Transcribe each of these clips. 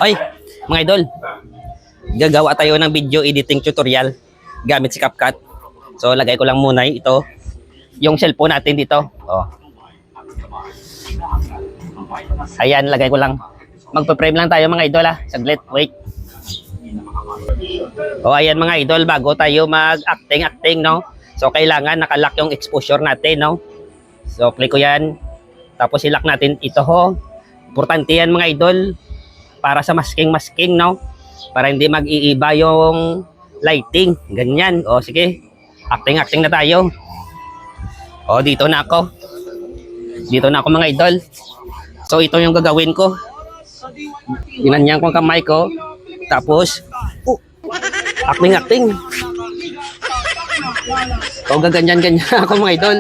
Ay, mga idol, gagawa tayo ng video editing tutorial gamit si CapCut. So, lagay ko lang muna ito, yung cellphone natin dito. Oh. Ayan, lagay ko lang. Magpa-frame lang tayo mga idol ha. Saglit, wait. Oh, ayan mga idol, bago tayo mag-acting, no? So, kailangan nakalock yung exposure natin, no? So, click ko yan. Tapos, ilock natin ito, ho. Importante yan mga idol. Para sa masking, no? Para hindi mag-iiba yung lighting. Ganyan. O, sige. Acting na tayo. O, dito na ako. Dito na ako mga idol. So, ito yung gagawin ko. Ginanyan ko ang kamay ko. Tapos, acting. O, gaganyan-ganyan ako mga idol.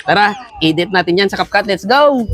Tara, edit natin yan sa CapCut. Let's go!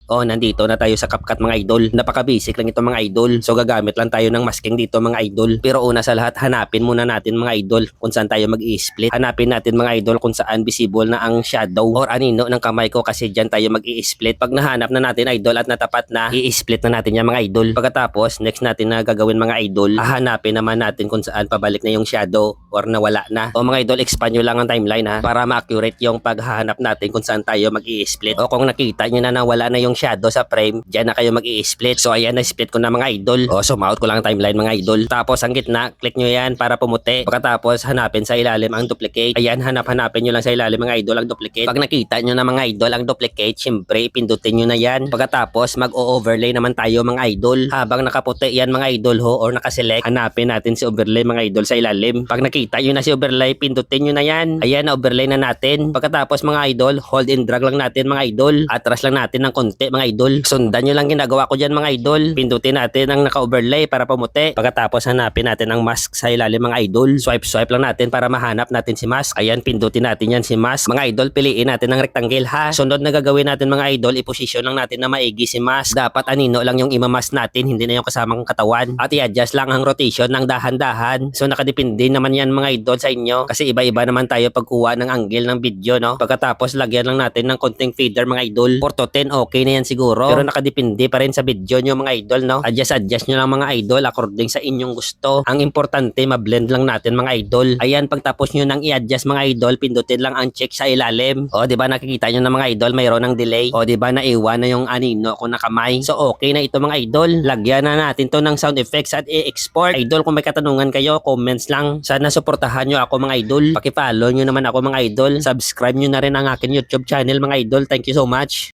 Oh, nandito na tayo sa CapCut mga idol. Napaka-basic lang ito mga idol. So gagamit lang tayo ng masking dito mga idol. Pero una sa lahat, hanapin muna natin mga idol kung saan tayo mag-i-split. Hanapin natin mga idol kung saan visible na ang shadow or anino ng kamay ko kasi dyan tayo mag-i-split. Pag nahanap na natin idol at natapat na, i-split na natin yan mga idol. Pagkatapos, next natin na gagawin mga idol, hahanapin naman natin kung saan pabalik na yung shadow or nawala na. O mga idol, expand nyo lang ang timeline ha para ma-accurate yung paghahanap natin kung saan tayo mag-i-split. O kung nakita nyo na nawala na yung shadow sa frame, dyan na kayo mag-i-split. So ayan, na-split ko na mga idol. O sumount ko lang ang timeline mga idol. Tapos ang gitna, click nyo yan para pumuti. Pagkatapos hanapin sa ilalim ang duplicate. Ayan, hanapin nyo lang sa ilalim mga idol ang duplicate. Pag nakita nyo na mga idol ang duplicate, syempre pindutin nyo na yan. Pagkatapos mag-o-overlay naman tayo mga idol. Habang nakaputi yan mga idol ho or nakaselect, hanapin natin si overlay mga idol sa ilalim. Pag nakita nyo na si overlay, pindutin nyo na yan. Ayan, na-overlay na natin. Pagkatapos mga idol, hold and drag lang natin mga idol. Atras lang natin ng konti mga idol. Sundan nyo lang ginagawa ko dyan mga idol. Pindutin natin ang naka-overlay para pumuti. Pagkatapos hanapin natin ang mask sa ilalim mga idol. Swipe lang natin para mahanap natin si mask. Ayan, pindutin natin yan si mask. Mga idol, piliin natin ang rectangle ha. Sunod na gagawin natin mga idol, i-position lang natin na maigi si mask. Dapat anino lang yung imamask natin, hindi na yung kasamang katawan. At i-adjust lang ang rotation ng dahan-dahan. So nakadepende naman yan mga idol sa inyo. Kasi iba-iba naman tayo pagkuha ng angle ng video, no? Pagkatapos lagyan lang natin ng konting fader mga idol. 4 to 10, okay na yan siguro. Pero nakadepende pa rin sa video nyo mga idol, no? Adjust nyo lang mga idol according sa inyong gusto. Ang importante, ma-blend lang natin mga idol. Ayan, pagtapos nyo nang i-adjust mga idol, pindutin lang ang check sa ilalim. O, di ba nakikita nyo na mga idol, mayroon ng delay. O, di ba naiwan na yung anino ko na kamay. So, okay na ito mga idol. Lagyan na natin to ng sound effects at i-export. Idol, kung may katanungan kayo, comments lang. Sana suportahan nyo ako mga idol. Paki-follow nyo naman ako mga idol. Subscribe nyo na rin ang akin YouTube channel mga idol. Thank you so much.